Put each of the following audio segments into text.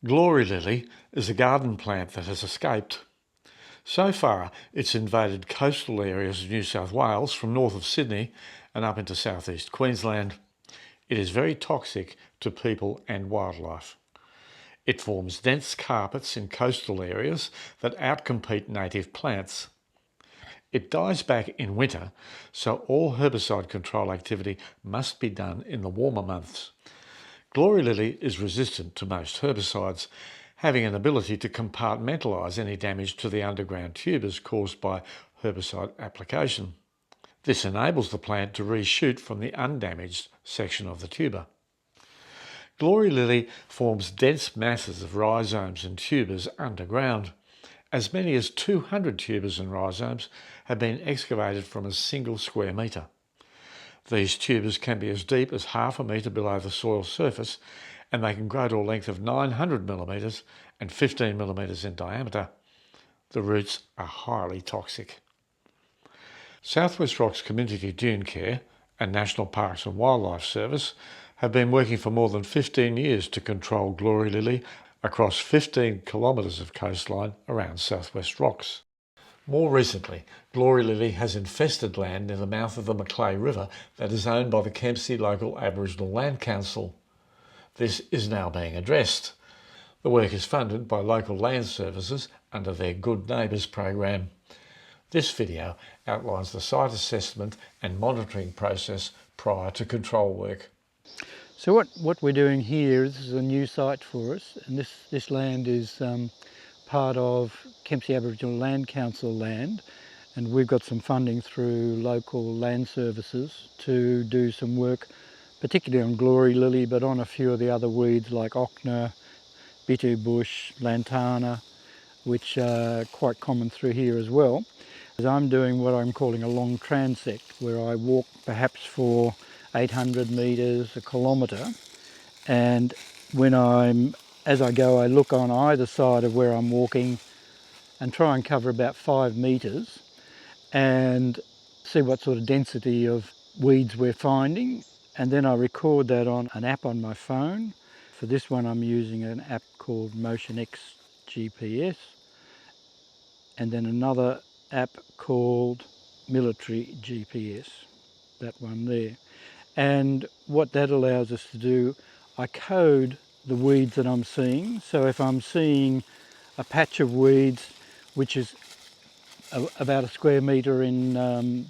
Glory lily is a garden plant that has escaped. So far, it's invaded coastal areas of New South Wales from north of Sydney and up into southeast Queensland. It is very toxic to people and wildlife. It forms dense carpets in coastal areas that outcompete native plants. It dies back in winter, so all herbicide control activity must be done in the warmer months. Glory lily is resistant to most herbicides, having an ability to compartmentalise any damage to the underground tubers caused by herbicide application. This enables the plant to reshoot from the undamaged section of the tuber. Glory lily forms dense masses of rhizomes and tubers underground. As many as 200 tubers and rhizomes have been excavated from a single square metre. These tubers can be as deep as half a metre below the soil surface, and they can grow to a length of 900 millimetres and 15 millimetres in diameter. The roots are highly toxic. South West Rocks Community Dune Care and National Parks and Wildlife Service have been working for more than 15 years to control glory lily across 15 kilometres of coastline around South West Rocks. More recently, glory lily has infested land near the mouth of the Macleay River that is owned by the Kempsey local Aboriginal Land Council. This is now being addressed. The work is funded by local land services under their Good Neighbours program. This video outlines the site assessment and monitoring process prior to control work. So what we're doing here, this is a new site for us, and this land is part of Kempsey Aboriginal Land Council land, and we've got some funding through local land services to do some work, particularly on glory lily, but on a few of the other weeds like ochre, bitter bush, lantana, which are quite common through here as well. As I'm doing what I'm calling a long transect, where I walk perhaps for 800 metres, a kilometre, and as I go, I look on either side of where I'm walking and try and cover about 5 metres and see what sort of density of weeds we're finding, and then I record that on an app on my phone. For this one I'm using an app called MotionX GPS, and then another app called Military GPS, that one there. And what that allows us to do, I code the weeds that I'm seeing. So if I'm seeing a patch of weeds which is about a square metre in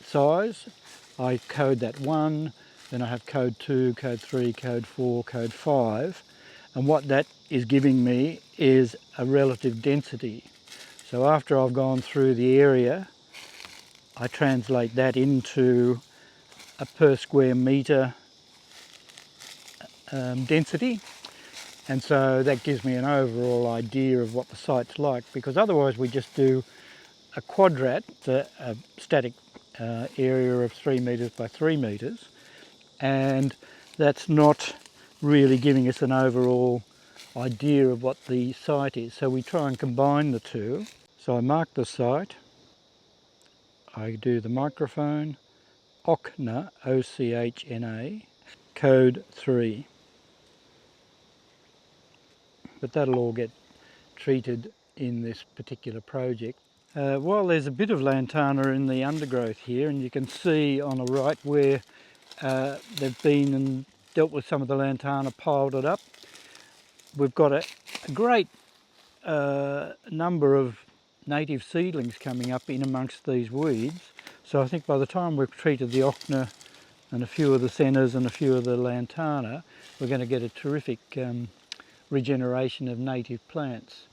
size, I code that 1, then I have code 2, code 3, code 4, code 5, and what that is giving me is a relative density. So after I've gone through the area, I translate that into a per square metre density, and so that gives me an overall idea of what the site's like, because otherwise we just do a quadrat, a static area of 3 metres by 3 metres, and that's not really giving us an overall idea of what the site is. So we try and combine the two. So I mark the site, I do the microphone, Ochna, O-C-H-N-A, code 3. But that'll all get treated in this particular project. While there's a bit of lantana in the undergrowth here, and you can see on the right where they've been and dealt with some of the lantana, piled it up, we've got a great number of native seedlings coming up in amongst these weeds. So I think by the time we've treated the ochre and a few of the sennas and a few of the lantana, we're going to get a terrific regeneration of native plants.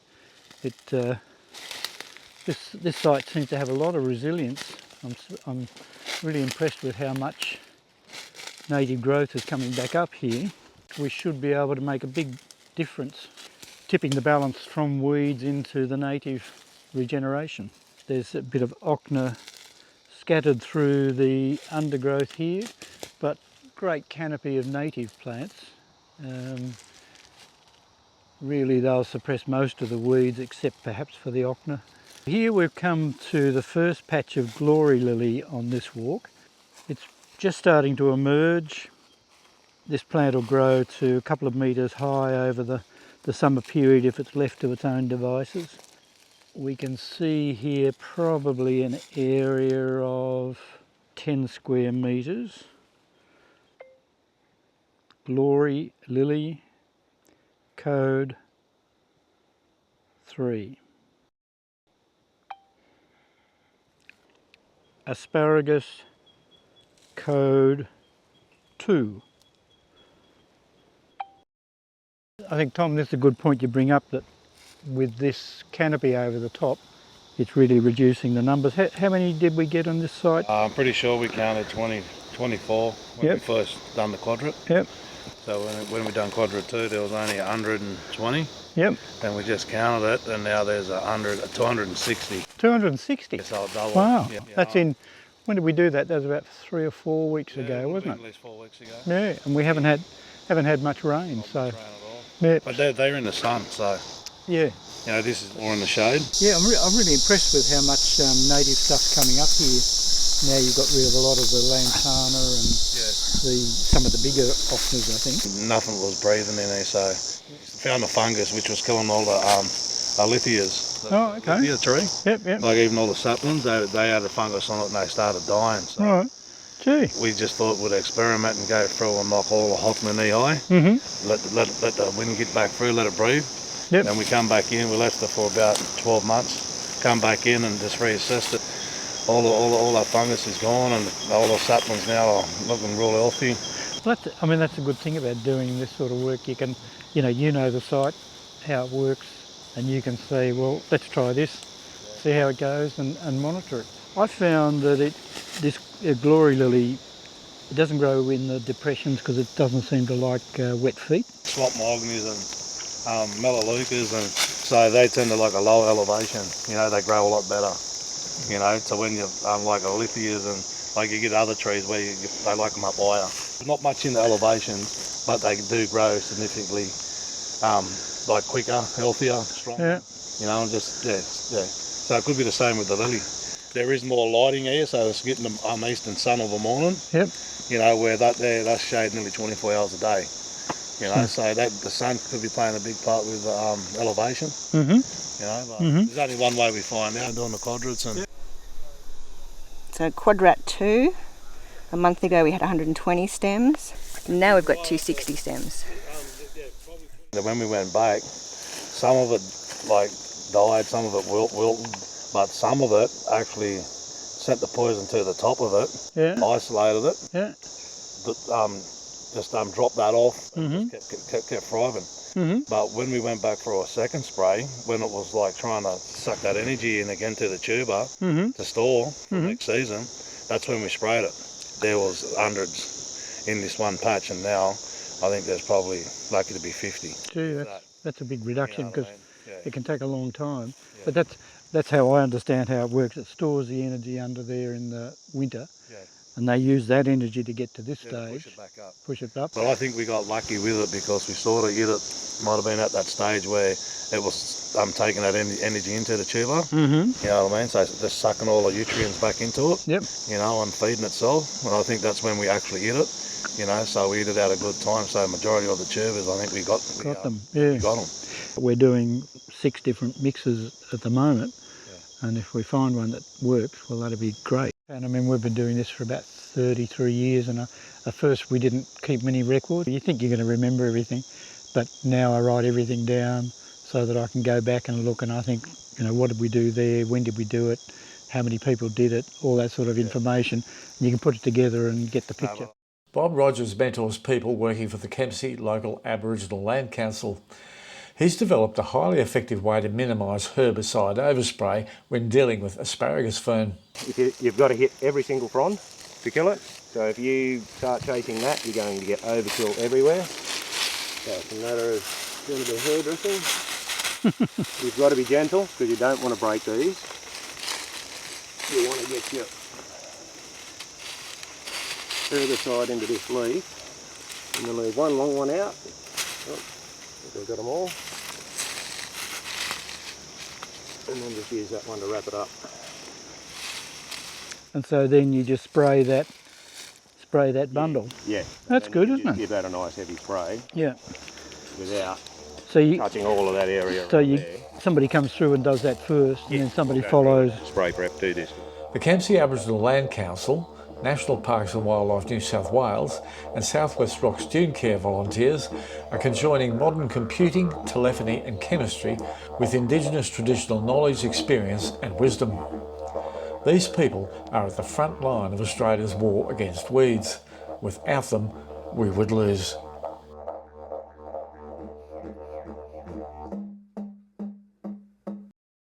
This site seems to have a lot of resilience. I'm really impressed with how much native growth is coming back up here. We should be able to make a big difference, tipping the balance from weeds into the native regeneration. There's a bit of ochre scattered through the undergrowth here, but great canopy of native plants. Really they'll suppress most of the weeds except perhaps for the ochre. Here we've come to the first patch of glory lily on this walk. It's just starting to emerge. This plant will grow to a couple of metres high over the the summer period if it's left to its own devices. We can see here probably an area of 10 square metres. Glory lily, code 3. Asparagus, code 2. I think, Tom, this is a good point you bring up, that with this canopy over the top, it's really reducing the numbers. How many did we get on this site? I'm pretty sure we counted 24 when we first done the quadrant. Yep. So when we done quadrant 2, there was only 120. Yep. Then we just counted it, and now there's 260. 260? So double. Wow. Yeah. That's in, when did we do that? That was about 3 or 4 weeks ago, wasn't it? At least 4 weeks ago. Yeah, and we haven't had much rain, Not so. much rain at all. Yeah. But they're in the sun, so. Yeah. You know, this is more in the shade. Yeah, I'm really impressed with how much native stuff's coming up here. Now you've got rid of a lot of the lantana and some of the bigger offners, I think. Nothing was breathing in there, so found a fungus which was killing all the lithias. Oh, okay. Lithia tree. Yep. Like even all the saplings, they had a fungus on it and they started dying. So Right. Gee. we just thought we'd experiment and go through and knock all the Hoffman knee high. Mm-hmm. Let the wind get back through, let it breathe. Yep. Then we come back in, we left it for about 12 months. Come back in and just reassessed it. All that fungus is gone and all the saplings now are looking real healthy. Well, that's a good thing about doing this sort of work. You can, you know the site, how it works, and you can say, well, let's try this, see how it goes and monitor it. I found that this glory lily, it doesn't grow in the depressions because it doesn't seem to like wet feet. Swamp mahoganies and melaleucas, and so they tend to like a low elevation. You know, they grow a lot better. You know, so when you like lithias and like you get other trees where they like them up higher. Not much in the elevations, but they do grow significantly, like quicker, healthier, stronger. Yeah. You know, yeah. So it could be the same with the lily. There is more lighting here, so it's getting the eastern sun of the morning. Yep. You know, where that's shade nearly 24 hours a day. You know, so the sun could be playing a big part with elevation. Mm-hmm. You know, but there's only one way we find out, doing the quadrats. And So quadrat 2, a month ago we had 120 stems. Now we've got 260 stems. when we went back, some of it like died, some of it wilted, but some of it actually sent the poison to the top of it, isolated it, just dropped that off and just kept thriving. But when we went back for a second spray, when it was like trying to suck that energy in again to the tuber to store for next season, that's when we sprayed it. There was hundreds in this one patch, and now I think there's probably lucky to be 50. Gee, that's a big reduction, because it can take a long time. But that's how I understand how it works. It stores the energy under there in the winter. And they use that energy to get to this stage, push it back up. Push it up. But I think we got lucky with it because we sort of hit it, might have been at that stage where it was taking that energy into the tuber, you know what I mean? So it's just sucking all the nutrients back into it, you know, and feeding itself. And I think that's when we actually hit it, you know, so we hit it at a good time. So majority of the tubers, I think we got them. We got them. We're doing 6 different mixes at the moment. And if we find one that works, well, that'd be great. And I mean, we've been doing this for about 33 years, and at first we didn't keep many records. You think you're going to remember everything, but now I write everything down so that I can go back and look, and I think, you know, what did we do there, when did we do it, how many people did it, all that sort of information. And you can put it together and get the picture. Bob Rogers mentors people working for the Kempsey local Aboriginal Land Council. He's developed a highly effective way to minimise herbicide overspray when dealing with asparagus fern. You've got to hit every single frond to kill it. So if you start chasing that, you're going to get overkill everywhere. So it's a matter of doing a bit of hairdressing. You've got to be gentle because you don't want to break these. You want to get your herbicide into this leaf and then leave one long one out. Oh, we've got them all. And then just use that one to wrap it up. And so then you just spray that bundle. Yeah. That's good, isn't it? Give that a nice heavy spray. Yeah. Without. So you, touching all of that area. so right you, there. somebody comes through and does that first, and then somebody We'll go through follows. it. Spray prep, do this. The Kempsey Aboriginal Land Council, National Parks and Wildlife New South Wales and South West Rocks Dune Care volunteers are conjoining modern computing, telephony and chemistry with Indigenous traditional knowledge, experience and wisdom. These people are at the front line of Australia's war against weeds. Without them, we would lose.